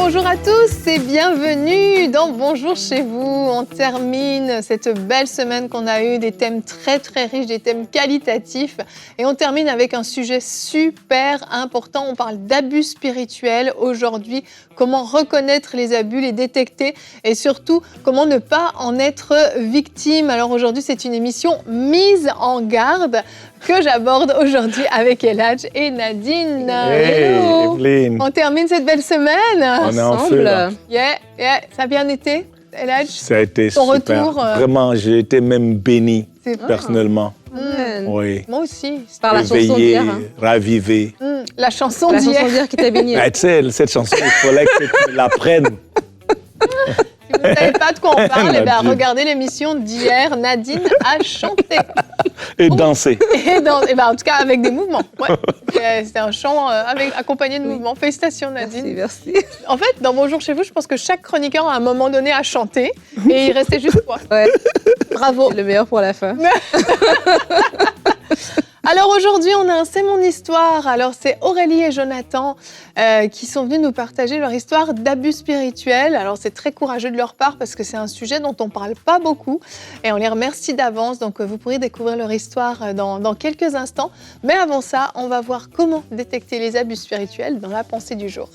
bonjour à tous et bienvenue dans Bonjour chez vous. On termine cette belle semaine qu'on a eue, des thèmes très riches, des thèmes qualitatifs. Et on termine avec un sujet super important. On parle d'abus spirituels aujourd'hui. Comment reconnaître les abus, les détecter et surtout comment ne pas en être victime. Alors aujourd'hui, c'est une émission mise en garde que j'aborde aujourd'hui avec Eladj et Nadine. Hey, Evelyne. On termine cette belle semaine. On est en feu, là. Yeah. Ça a bien été, Eladj? Ça a été Ton super. retour, Vraiment, j'ai été même béni, personnellement. Oui. Moi aussi. Par la chanson Éveillé, d'hier. Hein. ravivé. La chanson La chanson d'hier. d'hier qui t'a béni. Tu sais, cette chanson, il fallait que tu l'apprennes. Si vous ne savez pas de quoi on parle, eh ben, Nadine. regardez l'émission d'hier. Nadine a chanté. Et danser. Et en tout cas, avec des mouvements. Ouais. C'était un chant accompagné de mouvements. Félicitations, Nadine. Merci. En fait, dans Bonjour chez vous, je pense que chaque chroniqueur, à un moment donné, a chanté. Et il restait juste toi. Ouais. Bravo. Le meilleur pour la fin. Alors aujourd'hui, on a un C'est mon histoire. Alors c'est Aurélie et Jonathan qui sont venus nous partager leur histoire d'abus spirituels. Alors c'est très courageux de leur part parce que c'est un sujet dont on ne parle pas beaucoup et on les remercie d'avance. Donc vous pourrez découvrir leur histoire dans quelques instants. Mais avant ça, on va voir comment détecter les abus spirituels dans la pensée du jour.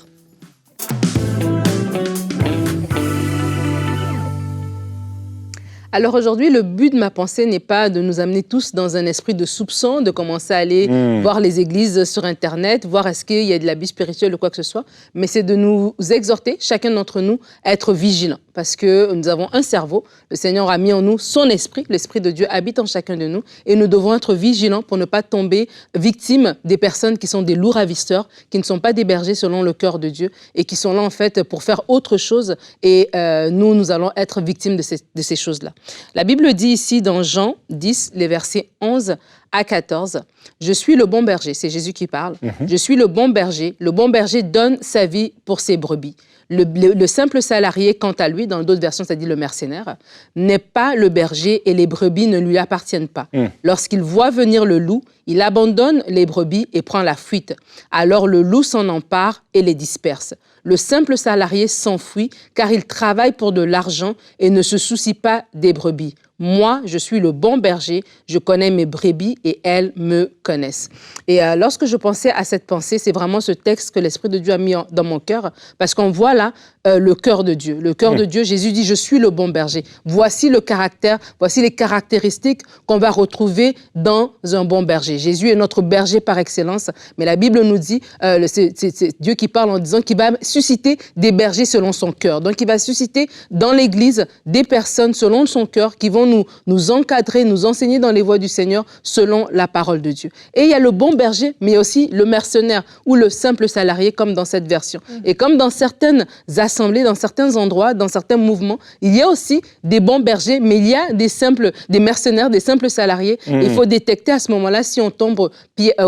Alors aujourd'hui, le but de ma pensée n'est pas de nous amener tous dans un esprit de soupçon, de commencer à aller voir les églises sur Internet, voir est-ce qu'il y a de l'abus spirituel ou quoi que ce soit, mais c'est de nous exhorter, chacun d'entre nous, à être vigilants. Parce que nous avons un cerveau, le Seigneur a mis en nous son esprit, l'esprit de Dieu habite en chacun de nous, et nous devons être vigilants pour ne pas tomber victimes des personnes qui sont des loups ravisseurs, qui ne sont pas des bergers selon le cœur de Dieu, et qui sont là en fait pour faire autre chose, et nous allons être victimes de ces choses-là. La Bible dit ici dans Jean 10, les versets 11 à 14, « Je suis le bon berger », c'est Jésus qui parle, « Je suis le bon berger donne sa vie pour ses brebis. » Le simple salarié, quant à lui, dans d'autres versions, ça dit le mercenaire, n'est pas le berger et les brebis ne lui appartiennent pas. Lorsqu'il voit venir le loup, il abandonne les brebis et prend la fuite. Alors le loup s'en empare et les disperse. Le simple salarié s'enfuit car il travaille pour de l'argent et ne se soucie pas des brebis. Moi, je suis le bon berger, je connais mes brebis et elles me connaissent. Et lorsque je pensais à cette pensée, c'est vraiment ce texte que l'Esprit de Dieu a mis dans mon cœur, parce qu'on voit là le cœur de Dieu. Le cœur de Dieu, Jésus dit, je suis le bon berger. Voici le caractère, voici les caractéristiques qu'on va retrouver dans un bon berger. Jésus est notre berger par excellence, mais la Bible nous dit, c'est Dieu qui parle en disant qu'il va susciter des bergers selon son cœur. Donc, il va susciter dans l'Église des personnes selon son cœur qui vont nous encadrer, nous enseigner dans les voies du Seigneur selon la parole de Dieu. Et il y a le bon berger, mais aussi le mercenaire ou le simple salarié, comme dans cette version. Et comme dans certaines assemblées, dans certains endroits, dans certains mouvements, il y a aussi des bons bergers, mais il y a des mercenaires, des simples salariés. Il faut détecter à ce moment-là si on tombe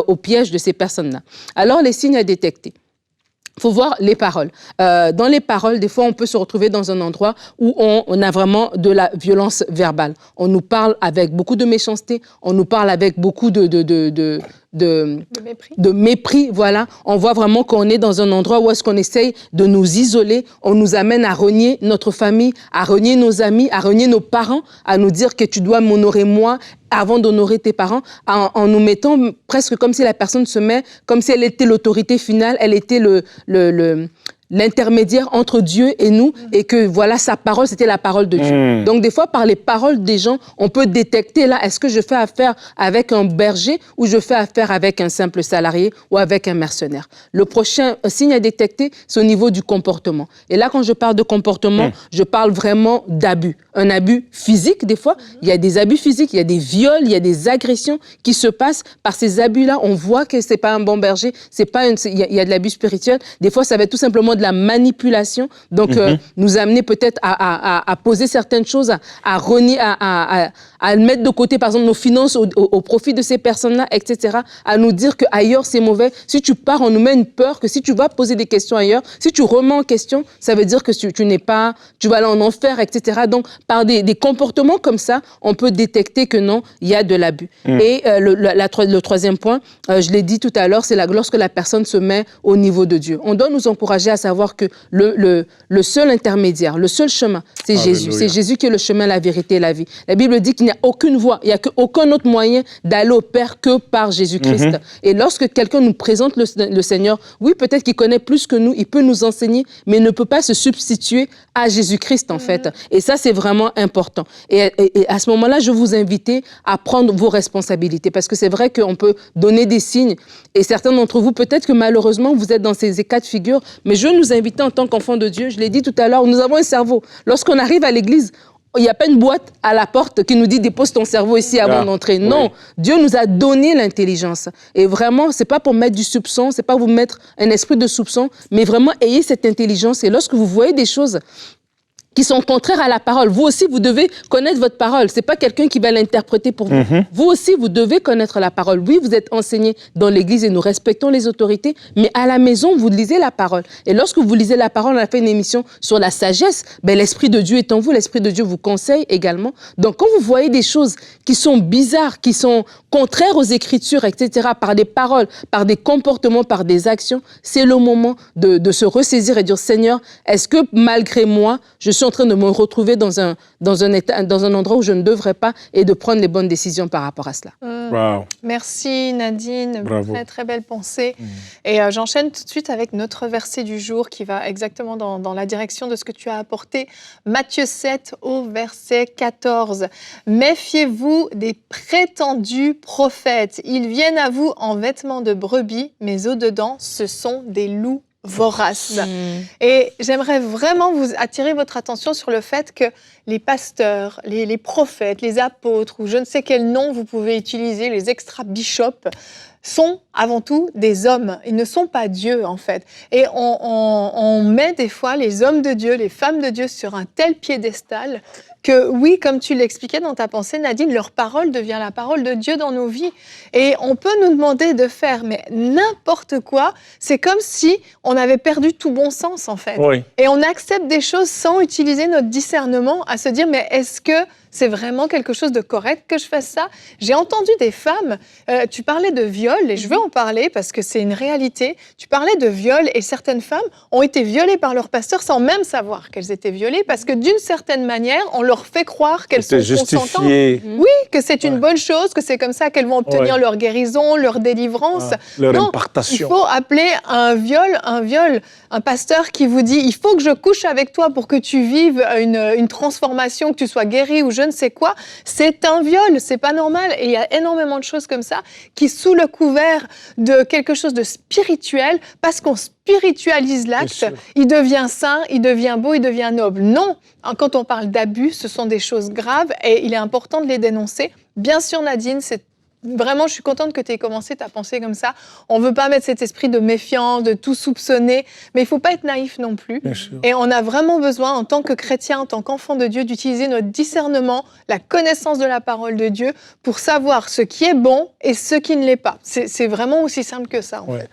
au piège de ces personnes-là. Alors, les signes à détecter. Il faut voir les paroles. Dans les paroles, des fois, on peut se retrouver dans un endroit où on a vraiment de la violence verbale. On nous parle avec beaucoup de méchanceté, on nous parle avec beaucoup de mépris, voilà. On voit vraiment qu'on est dans un endroit où est-ce qu'on essaye de nous isoler, on nous amène à renier notre famille, à renier nos amis, à renier nos parents, à nous dire que tu dois m'honorer moi avant d'honorer tes parents, en nous mettant presque comme si la personne se met, comme si elle était l'autorité finale, elle était l'intermédiaire entre Dieu et nous, et que voilà, sa parole, c'était la parole de Dieu. Donc des fois, par les paroles des gens, on peut détecter là, est-ce que je fais affaire avec un berger ou je fais affaire avec un simple salarié ou avec un mercenaire. Le prochain signe à détecter, c'est au niveau du comportement. Et là, quand je parle de comportement, je parle vraiment d'abus. Un abus physique, des fois, il y a des abus physiques, il y a des viols, il y a des agressions qui se passent. Par ces abus-là, on voit que c'est pas un bon berger, il y a de l'abus spirituel. Des fois, ça va être tout simplement de la manipulation, donc nous amener peut-être à poser certaines choses, à renier, à mettre de côté, par exemple, nos finances au profit de ces personnes-là, etc., à nous dire qu'ailleurs, c'est mauvais. Si tu pars, on nous met une peur que si tu vas poser des questions ailleurs, si tu remets en question, ça veut dire que tu vas aller en enfer, etc. Donc, par des comportements comme ça, on peut détecter que non, il y a de l'abus. Et le troisième point, je l'ai dit tout à l'heure, c'est lorsque la personne se met au niveau de Dieu. On doit nous encourager à savoir que le seul intermédiaire, le seul chemin, c'est Jésus. C'est Jésus qui est le chemin, la vérité et la vie. La Bible dit qu'il n'y a aucune voie, il n'y a aucun autre moyen d'aller au Père que par Jésus-Christ. Et lorsque quelqu'un nous présente le Seigneur, oui, peut-être qu'il connaît plus que nous, il peut nous enseigner, mais il ne peut pas se substituer à Jésus-Christ, en fait. Et ça, c'est vraiment important. Et à ce moment-là, je vous invite à prendre vos responsabilités, parce que c'est vrai qu'on peut donner des signes, et certains d'entre vous, peut-être que malheureusement, vous êtes dans ces cas de figure, mais je veux nous inviter en tant qu'enfants de Dieu, je l'ai dit tout à l'heure, nous avons un cerveau. Lorsqu'on arrive à l'église, il n'y a pas une boîte à la porte qui nous dit « dépose ton cerveau ici avant d'entrer ». Non, Dieu nous a donné l'intelligence. Et vraiment, ce n'est pas pour mettre du soupçon, ce n'est pas vous mettre un esprit de soupçon, mais vraiment ayez cette intelligence. Et lorsque vous voyez des choses qui sont contraires à la parole. Vous aussi, vous devez connaître votre parole. C'est pas quelqu'un qui va l'interpréter pour vous. Vous aussi, vous devez connaître la parole. Oui, vous êtes enseigné dans l'Église et nous respectons les autorités, mais à la maison, vous lisez la parole. Et lorsque vous lisez la parole, on a fait une émission sur la sagesse, ben, l'Esprit de Dieu est en vous, l'Esprit de Dieu vous conseille également. Donc, quand vous voyez des choses qui sont bizarres, qui sont contraires aux Écritures, etc., par des paroles, par des comportements, par des actions, c'est le moment de se ressaisir et dire, Seigneur, est-ce que malgré moi, je suis en train de me retrouver dans un endroit où je ne devrais pas et de prendre les bonnes décisions par rapport à cela. Wow. Merci Nadine, très très belle pensée. Et j'enchaîne tout de suite avec notre verset du jour qui va exactement dans la direction de ce que tu as apporté. Matthieu 7 au verset 14. Méfiez-vous des prétendus prophètes. Ils viennent à vous en vêtements de brebis, mais au-dedans, ce sont des loups voraces. Et j'aimerais vraiment vous attirer votre attention sur le fait que les pasteurs, les prophètes, les apôtres, ou je ne sais quel nom vous pouvez utiliser, les extra-bishops, sont avant tout des hommes. Ils ne sont pas Dieu, en fait. Et on met des fois les hommes de Dieu, les femmes de Dieu sur un tel piédestal que oui, comme tu l'expliquais dans ta pensée, Nadine, leur parole devient la parole de Dieu dans nos vies. Et on peut nous demander de faire mais n'importe quoi. C'est comme si on avait perdu tout bon sens, en fait. Oui. Et on accepte des choses sans utiliser notre discernement à se dire, mais est-ce que c'est vraiment quelque chose de correct que je fasse ça? J'ai entendu des femmes, tu parlais de viol, et je veux en parler parce que c'est une réalité. Tu parlais de viol, et certaines femmes ont été violées par leur pasteur sans même savoir qu'elles étaient violées, parce que d'une certaine manière, on leur fait croire qu'elles sont consentantes. Oui, que c'est une bonne chose, que c'est comme ça qu'elles vont obtenir leur guérison, leur délivrance. Leur impartation. Il faut appeler un viol. Un pasteur qui vous dit, il faut que je couche avec toi pour que tu vives une transformation, que tu sois guéri ou je ne sais quoi, c'est un viol, c'est pas normal. Et il y a énormément de choses comme ça qui, sous le couvert de quelque chose de spirituel, parce qu'on spiritualise l'acte, il devient saint, il devient beau, il devient noble. Non, quand on parle d'abus, ce sont des choses graves et il est important de les dénoncer. Bien sûr, Nadine, vraiment, je suis contente que tu aies commencé ta pensée comme ça. On ne veut pas mettre cet esprit de méfiance, de tout soupçonner, mais il ne faut pas être naïf non plus. Et on a vraiment besoin, en tant que chrétien, en tant qu'enfant de Dieu, d'utiliser notre discernement, la connaissance de la parole de Dieu pour savoir ce qui est bon et ce qui ne l'est pas. C'est vraiment aussi simple que ça, en fait.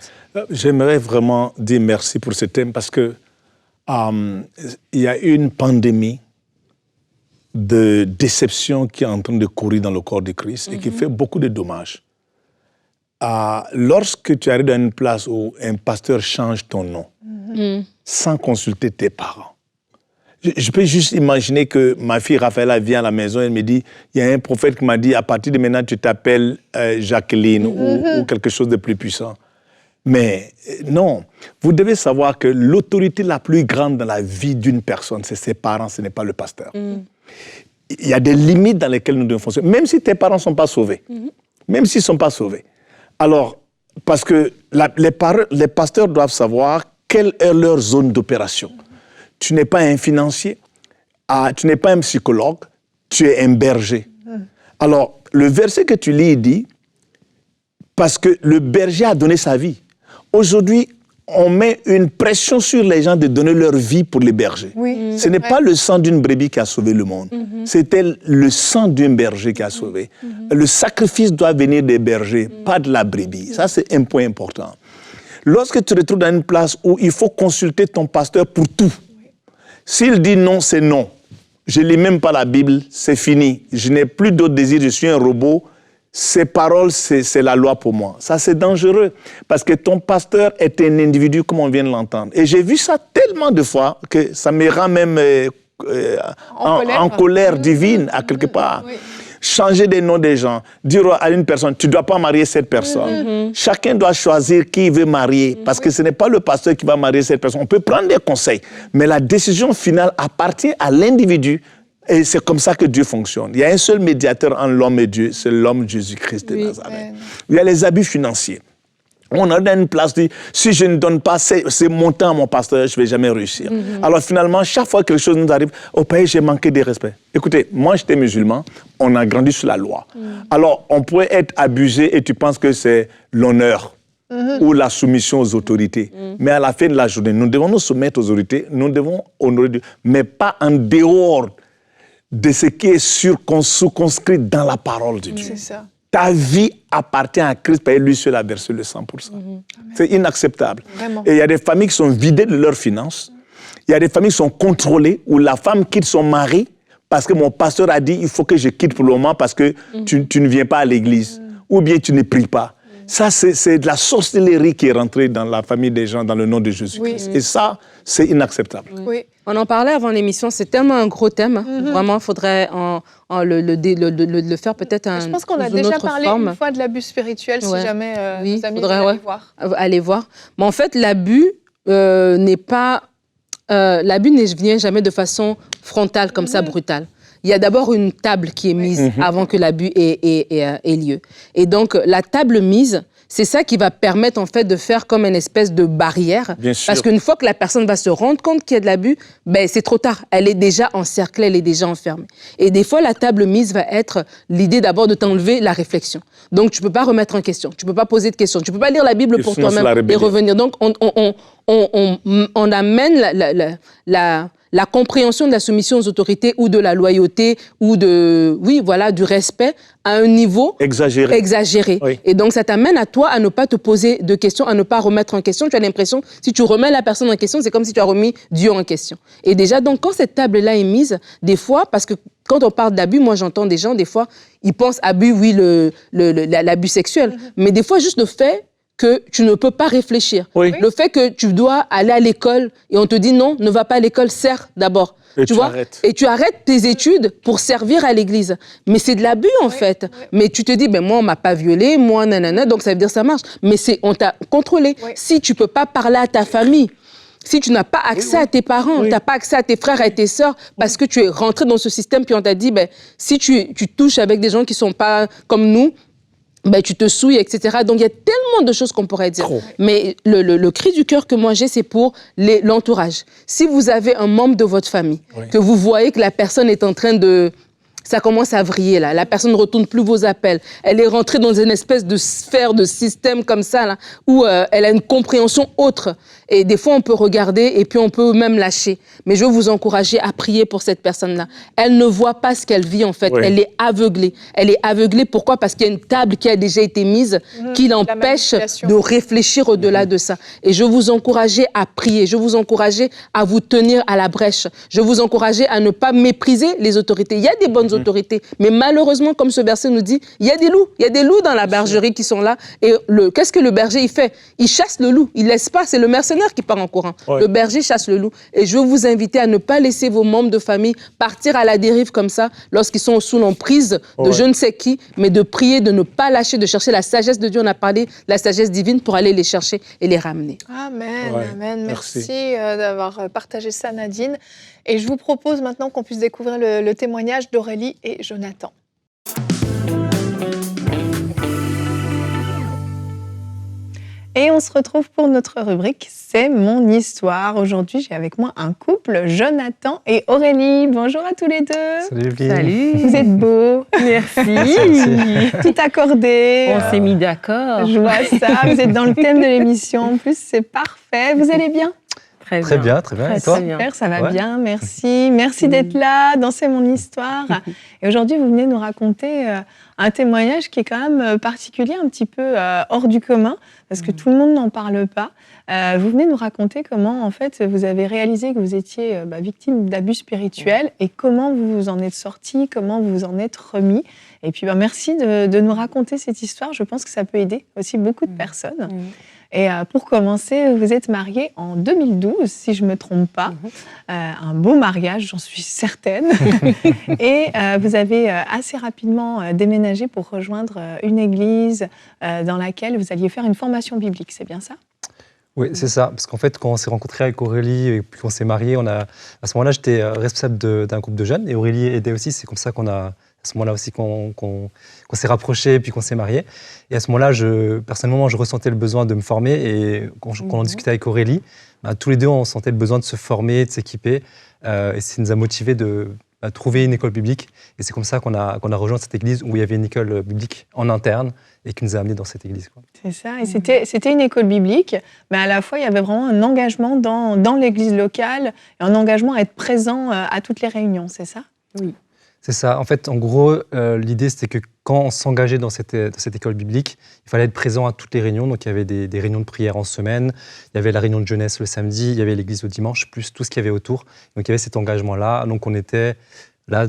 J'aimerais vraiment dire merci pour ce thème parce que il y a une pandémie de déception qui est en train de courir dans le corps de Christ et qui fait beaucoup de dommages. Lorsque tu arrives dans une place où un pasteur change ton nom sans consulter tes parents, je peux juste imaginer que ma fille Raphaëla vient à la maison et elle me dit, il y a un prophète qui m'a dit, à partir de maintenant, tu t'appelles Jacqueline ou quelque chose de plus puissant. Mais non, vous devez savoir que l'autorité la plus grande dans la vie d'une personne, c'est ses parents, ce n'est pas le pasteur. Il y a des limites dans lesquelles nous devons fonctionner, même si tes parents ne sont pas sauvés. Même s'ils ne sont pas sauvés. Alors, parce que les pasteurs doivent savoir quelle est leur zone d'opération. Tu n'es pas un financier, tu n'es pas un psychologue, tu es un berger. Alors, le verset que tu lis, il dit, parce que le berger a donné sa vie. Aujourd'hui, on met une pression sur les gens de donner leur vie pour les bergers. Ce n'est pas le sang d'une brebis qui a sauvé le monde. C'était le sang d'un berger qui a sauvé. Le sacrifice doit venir des bergers, pas de la brebis. Ça, c'est un point important. Lorsque tu te retrouves dans une place où il faut consulter ton pasteur pour tout, s'il dit non, c'est non. Je ne lis même pas la Bible, c'est fini. Je n'ai plus d'autre désir, je suis un robot. ces paroles, c'est la loi pour moi. Ça, c'est dangereux. Parce que ton pasteur est un individu, comme on vient de l'entendre. Et j'ai vu ça tellement de fois que ça me rend même en colère divine, à quelque part. Oui. Changer les noms des gens, dire à une personne, tu ne dois pas marier cette personne. Chacun doit choisir qui il veut marier, parce que ce n'est pas le pasteur qui va marier cette personne. On peut prendre des conseils, mais la décision finale appartient à l'individu. Et c'est comme ça que Dieu fonctionne. Il y a un seul médiateur entre l'homme et Dieu, c'est l'homme Jésus-Christ de Nazareth. Il y a les abus financiers. On a dans une place dit, si je ne donne pas ces montants à mon pasteur, je ne vais jamais réussir. Alors finalement, chaque fois que quelque chose nous arrive, au pays, j'ai manqué de respect. Écoutez, moi j'étais musulman, on a grandi sur la loi. Alors on pourrait être abusé et tu penses que c'est l'honneur ou la soumission aux autorités. Mais à la fin de la journée, nous devons nous soumettre aux autorités, nous devons honorer Dieu, mais pas en dehors de ce qui est circonscrit dans la parole de Dieu. C'est ça. Ta vie appartient à Christ, parce que lui seul a versé le 100%. C'est inacceptable. Vraiment. Et il y a des familles qui sont vidées de leurs finances. Il y a des familles qui sont contrôlées, où la femme quitte son mari parce que mon pasteur a dit il faut que je quitte pour le moment parce que tu ne viens pas à l'église. Ou bien tu ne pries pas. Ça, c'est de la sorcellerie qui est rentrée dans la famille des gens dans le nom de Jésus-Christ. Et ça, c'est inacceptable. Oui. On en parlait avant l'émission, c'est tellement un gros thème. Vraiment, il faudrait le faire peut-être Je pense qu'on a déjà parlé une fois de l'abus spirituel, si jamais nos amis veulent aller voir. Aller voir. Mais en fait, l'abus n'est pas... l'abus ne vient jamais de façon frontale, comme ça, brutale. Il y a d'abord une table qui est mise avant que l'abus ait lieu. Et donc, la table mise, c'est ça qui va permettre en fait de faire comme une espèce de barrière. Bien sûr. Parce qu'une fois que la personne va se rendre compte qu'il y a de l'abus, ben, c'est trop tard. Elle est déjà encerclée, elle est déjà enfermée. Et des fois, la table mise va être l'idée d'abord de t'enlever la réflexion. Donc, tu ne peux pas remettre en question, tu ne peux pas poser de questions, tu ne peux pas lire la Bible pour toi-même et revenir. Donc, on amène la compréhension de la soumission aux autorités ou de la loyauté ou du respect à un niveau exagéré. Oui. Et donc, ça t'amène à toi à ne pas te poser de questions, à ne pas remettre en question. Tu as l'impression, si tu remets la personne en question, c'est comme si tu as remis Dieu en question. Et déjà, donc, quand cette table-là est mise, des fois, parce que quand on parle d'abus, moi, j'entends des gens, des fois, ils pensent abus, oui, l'abus sexuel. Mais des fois, juste le fait que tu ne peux pas réfléchir. Oui. Le fait que tu dois aller à l'école et on te dit non, ne va pas à l'école, sers d'abord. Tu vois? Et tu arrêtes tes études pour servir à l'église. Mais c'est de l'abus en fait. Oui. Mais tu te dis, ben moi on m'a pas violé, moi nanana, donc ça veut dire ça marche. Mais on t'a contrôlé. Oui. Si tu peux pas parler à ta famille, si tu n'as pas accès à tes parents, tu n'as pas accès à tes frères et à tes sœurs, parce que tu es rentré dans ce système puis on t'a dit, ben si tu touches avec des gens qui sont pas comme nous, ben, tu te souilles, etc. Donc, il y a tellement de choses qu'on pourrait dire. Mais le cri du cœur que moi j'ai, c'est pour l'entourage. Si vous avez un membre de votre famille, que vous voyez que la personne est en train de... Ça commence à vriller, là. La personne ne retourne plus vos appels. Elle est rentrée dans une espèce de sphère, de système comme ça, là, où elle a une compréhension autre. Et des fois, on peut regarder et puis on peut même lâcher. Mais je veux vous encourager à prier pour cette personne-là. Elle ne voit pas ce qu'elle vit, en fait. Elle est aveuglée. Elle est aveuglée, pourquoi? Parce qu'il y a une table qui a déjà été mise qui l'empêche de réfléchir au-delà de ça. Et je veux vous encourager à prier. Je veux vous encourager à vous tenir à la brèche. Je veux vous encourager à ne pas mépriser les autorités. Il y a des bonnes autorités. Mais malheureusement, comme ce verset nous dit, il y a des loups. Il y a des loups dans la bergerie qui sont là. Et qu'est-ce que le berger, il fait? Il chasse le loup. Il laisse pas. C'est le mercenaire qui part en courant. Le berger chasse le loup. Et je veux vous inviter à ne pas laisser vos membres de famille partir à la dérive comme ça, lorsqu'ils sont sous l'emprise de je ne sais qui, mais de prier, de ne pas lâcher, de chercher la sagesse de Dieu. On a parlé de la sagesse divine pour aller les chercher et les ramener. Amen, amen. Merci d'avoir partagé ça, Nadine. Et je vous propose maintenant qu'on puisse découvrir le témoignage d'Aurélie et Jonathan. Et on se retrouve pour notre rubrique « C'est mon histoire ». Aujourd'hui, j'ai avec moi un couple, Jonathan et Aurélie. Bonjour à tous les deux. Salut. Salut. Vous êtes beaux. Merci. Tout accordé. On s'est mis d'accord. Je vois ça. Vous êtes dans le thème de l'émission. En plus, c'est parfait. Vous allez bien ? Très bien. Et toi ? Super, ça va bien, merci. Merci d'être là dans C'est mon histoire. Et aujourd'hui, vous venez nous raconter un témoignage qui est quand même particulier, un petit peu hors du commun, parce que tout le monde n'en parle pas. Vous venez nous raconter comment, en fait, vous avez réalisé que vous étiez victime d'abus spirituels et comment vous vous en êtes sorti, comment vous vous en êtes remis. Et puis, merci de nous raconter cette histoire. Je pense que ça peut aider aussi beaucoup de personnes. Et pour commencer, vous êtes mariés en 2012, si je ne me trompe pas. Un beau mariage, j'en suis certaine. Et vous avez assez rapidement déménagé pour rejoindre une église dans laquelle vous alliez faire une formation biblique. C'est bien ça ? Oui, c'est ça. Parce qu'en fait, quand on s'est rencontrés avec Aurélie et puis qu'on s'est mariés, à ce moment-là, j'étais responsable d'un groupe de jeunes et Aurélie aidait aussi. C'est comme ça à ce moment-là aussi qu'on s'est rapprochés et puis qu'on s'est mariés. Et à ce moment-là, personnellement, je ressentais le besoin de me former. Et quand on en discutait avec Aurélie, tous les deux, on sentait le besoin de se former, de s'équiper. Et ça nous a motivés de trouver une école biblique. Et c'est comme ça qu'on a rejoint cette église où il y avait une école biblique en interne et qui nous a amenés dans cette église. C'est ça. Et c'était une école biblique, mais à la fois, il y avait vraiment un engagement dans l'église locale et un engagement à être présent à toutes les réunions, c'est ça ? Oui. C'est ça. En fait, en gros, l'idée, c'était que quand on s'engageait dans cette école biblique, il fallait être présent à toutes les réunions. Donc, il y avait des réunions de prière en semaine, il y avait la réunion de jeunesse le samedi, il y avait l'église le dimanche, plus tout ce qu'il y avait autour. Donc, il y avait cet engagement-là. Donc, on était là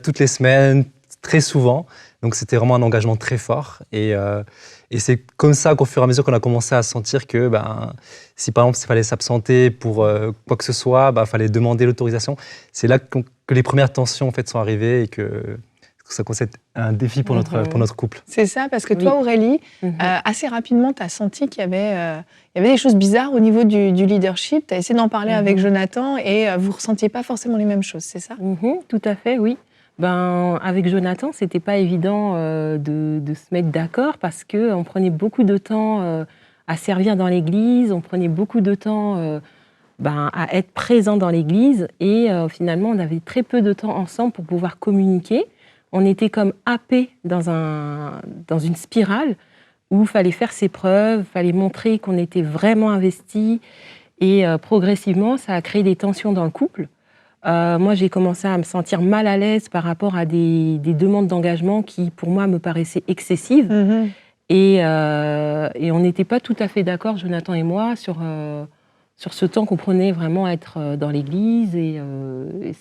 toutes les semaines, très souvent. Donc, c'était vraiment un engagement très fort. Et c'est comme ça qu'au fur et à mesure qu'on a commencé à sentir que si, par exemple, il fallait s'absenter pour quoi que ce soit, il fallait demander l'autorisation. C'est là que les premières tensions en fait, sont arrivées et que ça commence à être un défi pour notre couple. C'est ça, parce que toi, Aurélie, assez rapidement, tu as senti qu'il y avait des choses bizarres au niveau du leadership. Tu as essayé d'en parler avec Jonathan et vous ne ressentiez pas forcément les mêmes choses, c'est ça ? Tout à fait, oui. Avec Jonathan, c'était pas évident de se mettre d'accord parce qu'on prenait beaucoup de temps à servir dans l'église, on prenait beaucoup de temps à être présent dans l'église et finalement, on avait très peu de temps ensemble pour pouvoir communiquer. On était comme happés dans une spirale où il fallait faire ses preuves, il fallait montrer qu'on était vraiment investis et progressivement, ça a créé des tensions dans le couple. Moi, j'ai commencé à me sentir mal à l'aise par rapport à des demandes d'engagement qui, pour moi, me paraissaient excessives. Et on n'était pas tout à fait d'accord, Jonathan et moi, sur ce temps qu'on prenait vraiment à être dans l'église. Et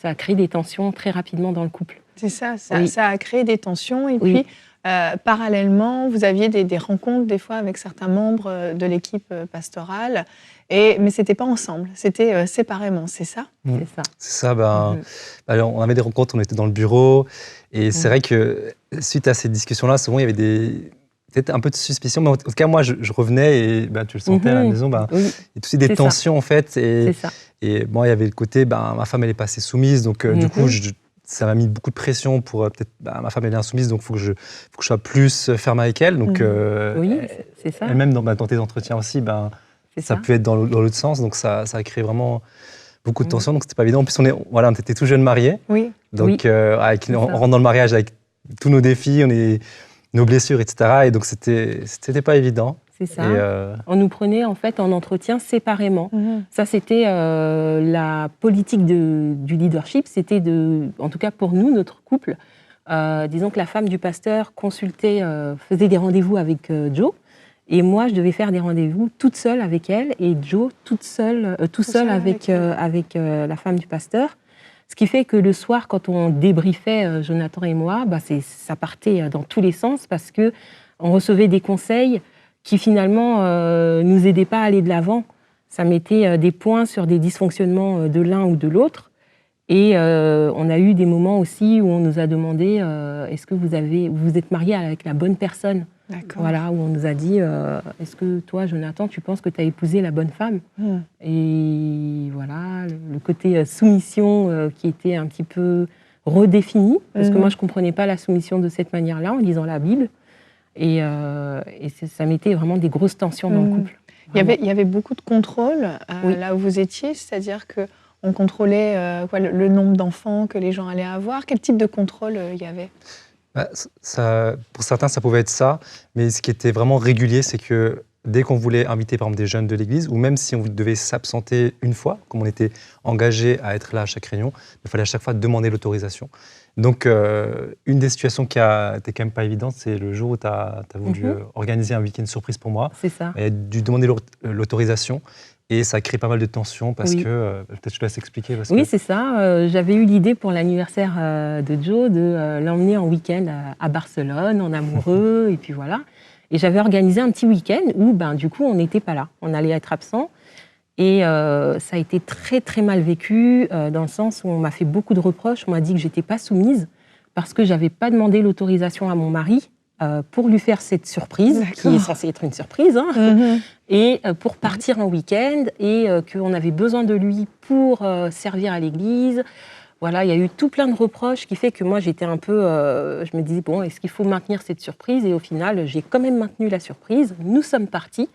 ça a créé des tensions très rapidement dans le couple. C'est ça, ça a créé des tensions. Et puis, parallèlement, vous aviez des rencontres, des fois, avec certains membres de l'équipe pastorale. Mais ce n'était pas ensemble, c'était séparément, c'est ça ? C'est ça. C'est ça, on avait des rencontres, on était dans le bureau, et c'est vrai que suite à ces discussions-là, souvent il y avait peut-être un peu de suspicion, mais en tout cas moi je revenais et tu le sentais à la maison, il y a aussi des tensions en fait, et il y avait le côté, ma femme elle n'est pas assez soumise, donc du coup ça m'a mis beaucoup de pression pour peut-être, ma femme elle est insoumise, donc il faut que je sois plus ferme avec elle, donc c'est ça. Et même dans tes entretiens aussi, ça peut être dans l'autre sens, donc ça a créé vraiment beaucoup de tensions, donc c'était pas évident. En plus, on était tout jeunes mariés, donc on rentre dans le mariage avec tous nos défis, nos blessures, etc. Et donc c'était pas évident. C'est ça. On nous prenait en fait en entretien séparément. Ça, c'était la politique du leadership. C'était en tout cas pour nous, notre couple. Disons que la femme du pasteur consultait, faisait des rendez-vous avec Joe. Et moi, je devais faire des rendez-vous toute seule avec elle et Joe tout seul avec la femme du pasteur. Ce qui fait que le soir, quand on débriefait, Jonathan et moi, ça partait dans tous les sens parce qu'on recevait des conseils qui finalement nous aidaient pas à aller de l'avant. Ça mettait des points sur des dysfonctionnements de l'un ou de l'autre. Et on a eu des moments aussi où on nous a demandé est-ce que vous êtes mariés avec la bonne personne ? Voilà, où on nous a dit est-ce que toi, Jonathan, tu penses que tu as épousé la bonne femme ? Et voilà, le côté soumission qui était un petit peu redéfini, parce que moi, je ne comprenais pas la soumission de cette manière-là en lisant la Bible. Et ça mettait vraiment des grosses tensions dans le couple. Il y avait beaucoup de contrôle là où vous étiez, c'est-à-dire qu'on contrôlait le nombre d'enfants que les gens allaient avoir. Quel type de contrôle il y avait ? Pour certains, ça pouvait être ça, mais ce qui était vraiment régulier, c'est que dès qu'on voulait inviter par exemple des jeunes de l'église, ou même si on devait s'absenter une fois, comme on était engagé à être là à chaque réunion, il fallait à chaque fois demander l'autorisation. Donc, une des situations qui a été quand même pas évidente, c'est le jour où tu as voulu organiser un week-end surprise pour moi. C'est ça. Tu as dû demander l'autorisation et ça a créé pas mal de tensions parce Oui. que, peut-être je te laisse expliquer. Parce Oui, que... c'est ça. J'avais eu l'idée pour l'anniversaire de Joe de l'emmener en week-end à Barcelone, en amoureux, et puis voilà. Et j'avais organisé un petit week-end où, du coup, on n'était pas là. On allait être absent. Et ça a été très, très mal vécu, dans le sens où on m'a fait beaucoup de reproches. On m'a dit que je n'étais pas soumise parce que je n'avais pas demandé l'autorisation à mon mari pour lui faire cette surprise, qui est censée être une surprise, et pour partir en week-end, et qu'on avait besoin de lui pour servir à l'église. Voilà, il y a eu tout plein de reproches qui fait que moi, j'étais un peu... je me disais, bon, est-ce qu'il faut maintenir cette surprise ? Et au final, j'ai quand même maintenu la surprise. Nous sommes partis.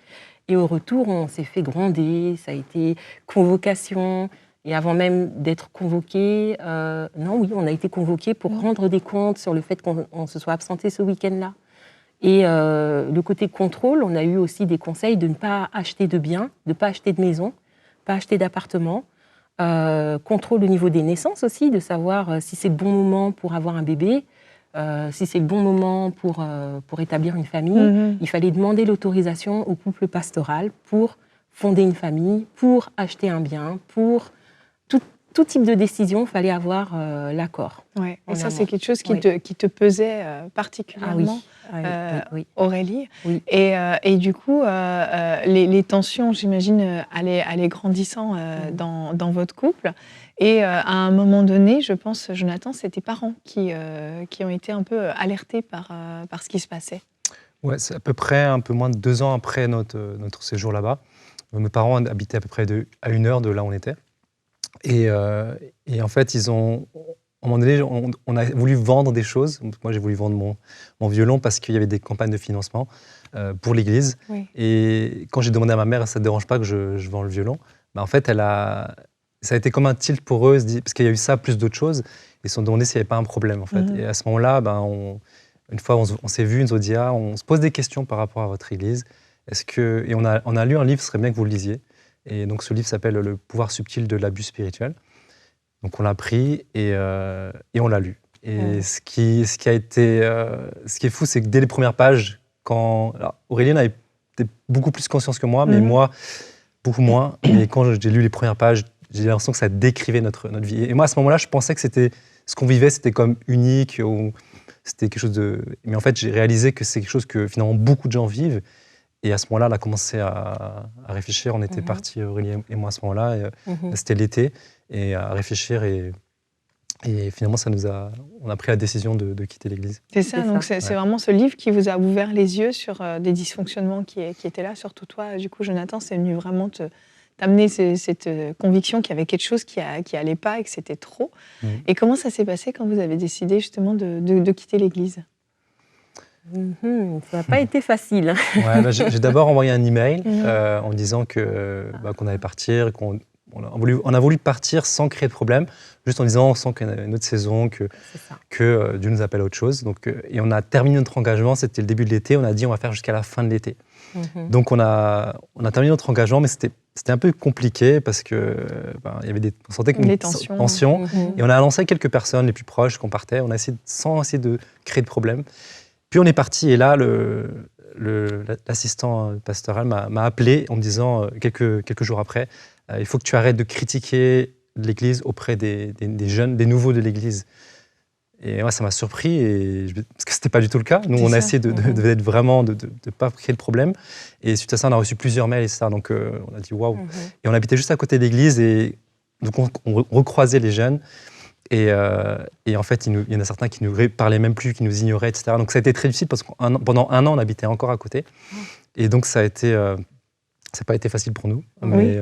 Et au retour, on s'est fait gronder. Ça a été convocation. Et avant même d'être convoqués, on a été convoqués pour rendre des comptes sur le fait qu'on se soit absenté ce week-end-là. Et le côté contrôle, on a eu aussi des conseils de ne pas acheter de biens, de ne pas acheter de maison, pas acheter d'appartement. Contrôle au niveau des naissances aussi, de savoir si c'est le bon moment pour avoir un bébé, si c'est le bon moment pour établir une famille. Il fallait demander l'autorisation au couple pastoral pour fonder une famille, pour acheter un bien, pour tout type de décision, il fallait avoir l'accord. Ouais. Et ça, c'est quelque chose qui te pesait particulièrement, oui. Aurélie. Oui. Et du coup, les tensions, j'imagine, allaient grandissant dans votre couple. Et à un moment donné, je pense, Jonathan, c'est tes parents qui ont été un peu alertés par ce qui se passait. Ouais, c'est à peu près un peu moins de 2 ans après notre séjour là-bas. Mes parents habitaient à peu près à 1 heure de là où on était. Et en fait, à un moment donné, on a voulu vendre des choses. Moi, j'ai voulu vendre mon violon parce qu'il y avait des campagnes de financement pour l'église. Oui. Et quand j'ai demandé à ma mère, ça ne te dérange pas que je vende le violon, en fait, ça a été comme un tilt pour eux, parce qu'il y a eu ça plus d'autres choses. Ils se sont demandé s'il n'y avait pas un problème, en fait. Et à ce moment-là, une fois, on s'est vus, ils nous ont dit, on se pose des questions par rapport à votre église. Et on a lu un livre, ce serait bien que vous le lisiez. Et donc, ce livre s'appelle « Le pouvoir subtil de l'abus spirituel ». Donc, on l'a pris et on l'a lu. Et ce qui est fou, c'est que dès les premières pages, Aurélien avait beaucoup plus conscience que moi, mais moi, beaucoup moins. Et quand j'ai lu les premières pages, j'ai l'impression que ça décrivait notre vie. Et moi, à ce moment-là, je pensais que ce qu'on vivait, c'était comme unique, ou c'était quelque chose de... Mais en fait, j'ai réalisé que c'est quelque chose que finalement beaucoup de gens vivent. Et à ce moment-là, on a commencé à réfléchir. On était partis, Aurélie et moi, à ce moment-là. C'était l'été. Et à réfléchir. Et finalement, on a pris la décision de quitter l'église. C'est ça. Donc, c'est vraiment ce livre qui vous a ouvert les yeux sur des dysfonctionnements qui étaient là. Surtout toi, du coup, Jonathan, c'est venu vraiment t'amener cette conviction qu'il y avait quelque chose qui allait pas et que c'était trop. Et comment ça s'est passé quand vous avez décidé justement de quitter l'église ? Ça n'a pas été facile. J'ai d'abord envoyé un email en disant qu'on allait partir, on a voulu partir sans créer de problème, juste en disant on sent qu'il y a une autre saison, que Dieu nous appelle à autre chose. Donc, et on a terminé notre engagement, c'était le début de l'été, on a dit on va faire jusqu'à la fin de l'été. Donc on a terminé notre engagement, mais c'était un peu compliqué parce que il y avait on sentait qu'il y avait des tensions. Et on a annoncé à quelques personnes les plus proches qu'on partait, on a essayé sans essayer de créer de problème. Puis on est parti et là, l'assistant pastoral m'a appelé en me disant quelques jours après, il faut que tu arrêtes de critiquer l'Église auprès des jeunes, des nouveaux de l'Église. Et moi, ça m'a surpris, parce que ce n'était pas du tout le cas. Nous, on a essayé de ne pas créer le problème. Et suite à ça, on a reçu plusieurs mails, etc. Donc, on a dit waouh. Et on habitait juste à côté de l'église, et donc on recroisait les jeunes. Et en fait, il y en a certains qui ne nous parlaient même plus, qui nous ignoraient, etc. Donc, ça a été très difficile parce que pendant 1 an, on habitait encore à côté. Et donc, ça n'a pas été facile pour nous, mais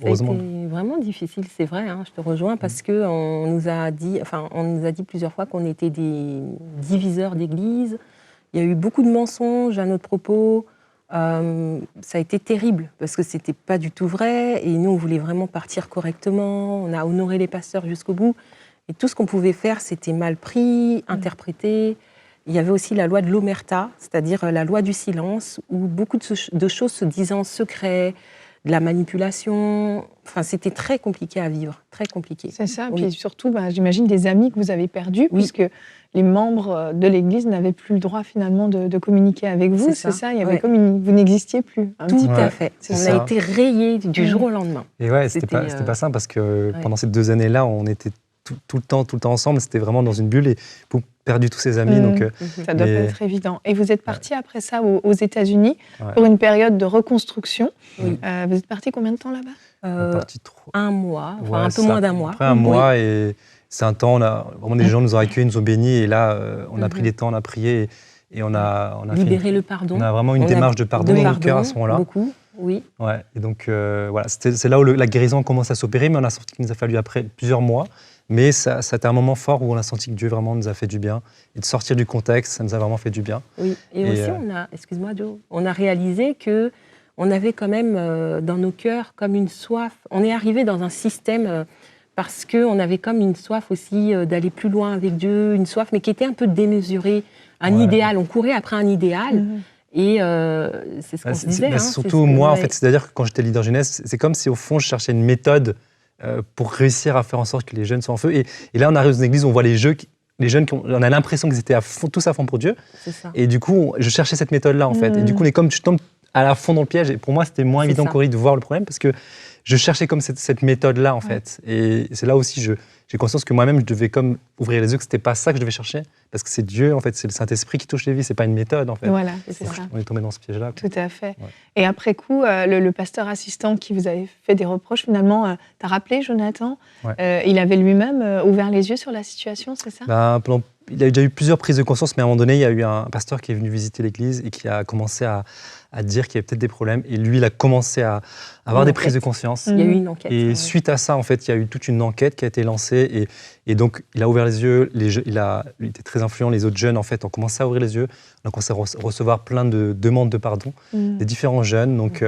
heureusement. C'était vraiment difficile, c'est vrai, je te rejoins, parce qu'on nous a dit plusieurs fois qu'on était des diviseurs d'église. Il y a eu beaucoup de mensonges à notre propos. Ça a été terrible, parce que c'était pas du tout vrai, et nous, on voulait vraiment partir correctement. On a honoré les pasteurs jusqu'au bout, et tout ce qu'on pouvait faire, c'était mal pris, interprété. Il y avait aussi la loi de l'omerta, c'est-à-dire la loi du silence, où beaucoup de choses se disaient en secret, de la manipulation. Enfin, c'était très compliqué à vivre, très compliqué. C'est ça, Oui. puis surtout, j'imagine des amis que vous avez perdus, Oui. puisque les membres de l'Église n'avaient plus le droit finalement de communiquer avec vous, C'est ça. il y avait Ouais. comme vous n'existiez plus. un Tout petit peu. à fait. c'est On ça. a été rayés du jour au lendemain. Et ouais, c'était C'était, pas simple parce que ouais. pendant ces 2 années-là, on était tout le temps ensemble. C'était vraiment dans une bulle et perdu tous ses amis. Donc, Ça doit Mais- pas être évident. Et vous êtes parti après ça aux États-Unis Ouais. pour une période de reconstruction. Oui. Vous êtes parti combien de temps là-bas? on est parti trop. Un mois, enfin Ouais, un peu ça, moins d'un mois. Après un mois, et c'est un temps, vraiment des gens nous ont accueillis, nous ont bénis, et là, on a pris Mhm. des temps, on a prié, et on a Libérer le pardon. on a vraiment une démarche de pardon dans nos cœurs à ce moment-là. Beaucoup, oui. Ouais, et donc, voilà, c'est là où la guérison commence à s'opérer, mais on a senti qu'il nous a fallu après plusieurs mois. Mais ça a été un moment fort où on a senti que Dieu vraiment nous a fait du bien. Et de sortir du contexte, ça nous a vraiment fait du bien. Oui. Et aussi, excuse-moi Joe, on a réalisé que on avait quand même dans nos cœurs comme une soif. On est arrivé dans un système parce qu'on avait comme une soif aussi d'aller plus loin avec Dieu, une soif mais qui était un peu démesurée, un Ouais. idéal. On courait après un idéal. Et c'est ce qu'on se disait. Surtout moi, en fait, c'est-à-dire que quand j'étais leader jeunesse, c'est comme si au fond je cherchais une méthode pour réussir à faire en sorte que les jeunes soient en feu. Et là, on arrive dans une église, on voit les jeunes, on a l'impression qu'ils étaient tous à fond pour Dieu. C'est ça. Et du coup, je cherchais cette méthode-là, en fait. Et du coup, je tombe à la fond dans le piège. Et pour moi, c'était moins C'est évident ça. qu'Aurélie de voir le problème parce que je cherchais comme cette méthode-là, en fait. Et c'est là aussi, j'ai conscience que moi-même, je devais comme ouvrir les yeux, que c'était pas ça que je devais chercher. Parce que c'est Dieu, en fait, c'est le Saint-Esprit qui touche les vies, c'est pas une méthode, en fait. Voilà, c'est C'est ça. ça. On est tombé dans ce piège-là. Tout à fait. Ouais. Et après coup, le pasteur assistant qui vous avait fait des reproches, finalement, t'as rappelé, Jonathan, Ouais. il avait lui-même ouvert les yeux sur la situation, c'est ça? Il y a déjà eu plusieurs prises de conscience, mais à un moment donné, il y a eu un pasteur qui est venu visiter l'église et qui a commencé à dire qu'il y avait peut-être des problèmes. Et lui, il a commencé à avoir Une des enquête. prises de conscience. Il y a eu une enquête. Et ouais. suite à ça, en fait, il y a eu toute une enquête qui a été lancée. Et donc, il a ouvert les yeux. Il était très influent. Les autres jeunes, en fait, ont commencé à ouvrir les yeux. On a commencé à recevoir plein de demandes de pardon des différents jeunes. Donc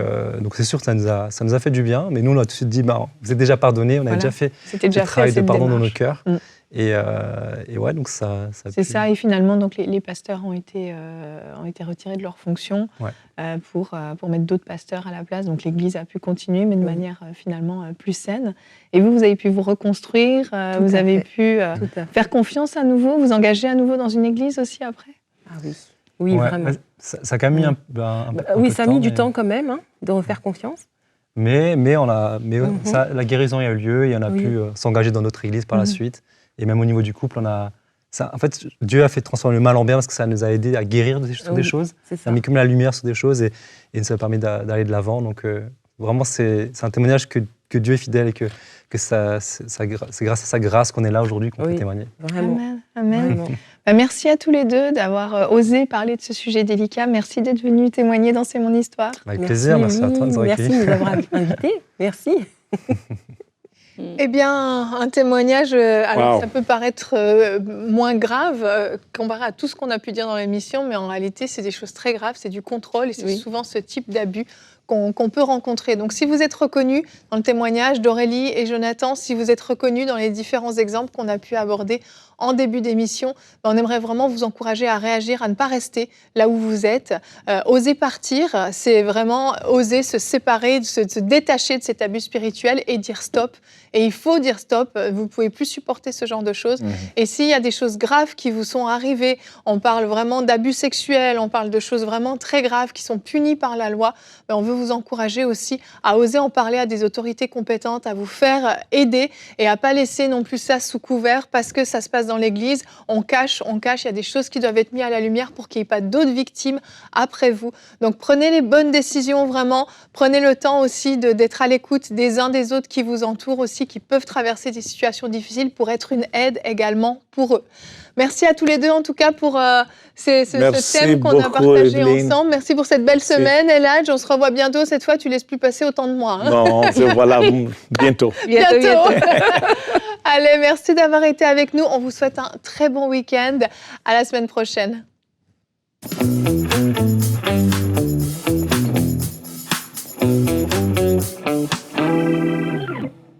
c'est sûr que ça nous a fait du bien. Mais nous, on a tout de suite dit, vous êtes déjà pardonnés. On a Voilà. déjà fait C'était le déjà fait travail de cette pardon dans nos démarche. cœurs. Et ouais, donc ça a C'est pu- ça, et finalement, donc, les pasteurs ont été retirés de leurs fonctions pour mettre d'autres pasteurs à la place. Donc l'Église a pu continuer, mais de manière finalement plus saine. Et vous avez pu vous reconstruire, vous à avez fait. pu Tout à fait. faire confiance à nouveau, vous engager à nouveau dans une Église aussi après? Ah oui. Oui, Ouais, vraiment. ça a quand même mis un peu Oui, de ça a mis du mais- temps quand même de refaire confiance. Mais Mhm. la guérison a eu lieu et on a Oui. pu s'engager dans notre église par la suite. Et même au niveau du couple, en fait, Dieu a fait transformer le mal en bien parce que ça nous a aidé à guérir sur des Oui, choses. C'est Ça ça. a mis comme la lumière sur des choses et ça a permis d'aller de l'avant. Donc vraiment, c'est un témoignage que Dieu est fidèle et que c'est grâce à sa grâce qu'on est là aujourd'hui, qu'on peut Oui. témoigner. Vraiment. Amen. Amen. Vraiment. Merci à tous les deux d'avoir osé parler de ce sujet délicat. Merci d'être venus témoigner dans C'est mon histoire. Avec plaisir, merci à toi de nous avoir Merci de accueillis. nous avoir invités. Merci. Eh bien, un témoignage, alors Wow. ça peut paraître moins grave comparé à tout ce qu'on a pu dire dans l'émission, mais en réalité, c'est des choses très graves, c'est du contrôle et c'est Oui. souvent ce type d'abus qu'on peut rencontrer. Donc, si vous êtes reconnus dans le témoignage d'Aurélie et Jonathan, si vous êtes reconnus dans les différents exemples qu'on a pu aborder en début d'émission, on aimerait vraiment vous encourager à réagir, à ne pas rester là où vous êtes. Oser partir, c'est vraiment oser se séparer, se détacher de cet abus spirituel et dire stop. Et il faut dire stop, vous ne pouvez plus supporter ce genre de choses. Et s'il y a des choses graves qui vous sont arrivées, on parle vraiment d'abus sexuels, on parle de choses vraiment très graves qui sont punies par la loi, on veut vous encourager aussi à oser en parler à des autorités compétentes, à vous faire aider et à ne pas laisser non plus ça sous couvert parce que ça se passe dans l'Église. On cache, il y a des choses qui doivent être mises à la lumière pour qu'il n'y ait pas d'autres victimes après vous. Donc prenez les bonnes décisions vraiment, prenez le temps aussi d'être à l'écoute des uns des autres qui vous entourent aussi, qui peuvent traverser des situations difficiles pour être une aide également pour eux. Merci à tous les deux en tout cas pour ce thème qu'on a beaucoup, partagé Evelyne. ensemble. Merci pour cette belle semaine, Eladj. On se revoit bientôt. Cette fois, tu laisses plus passer autant de moi. Non, voilà, bientôt. Bientôt. Allez, merci d'avoir été avec nous. On vous souhaite un très bon week-end. À la semaine prochaine.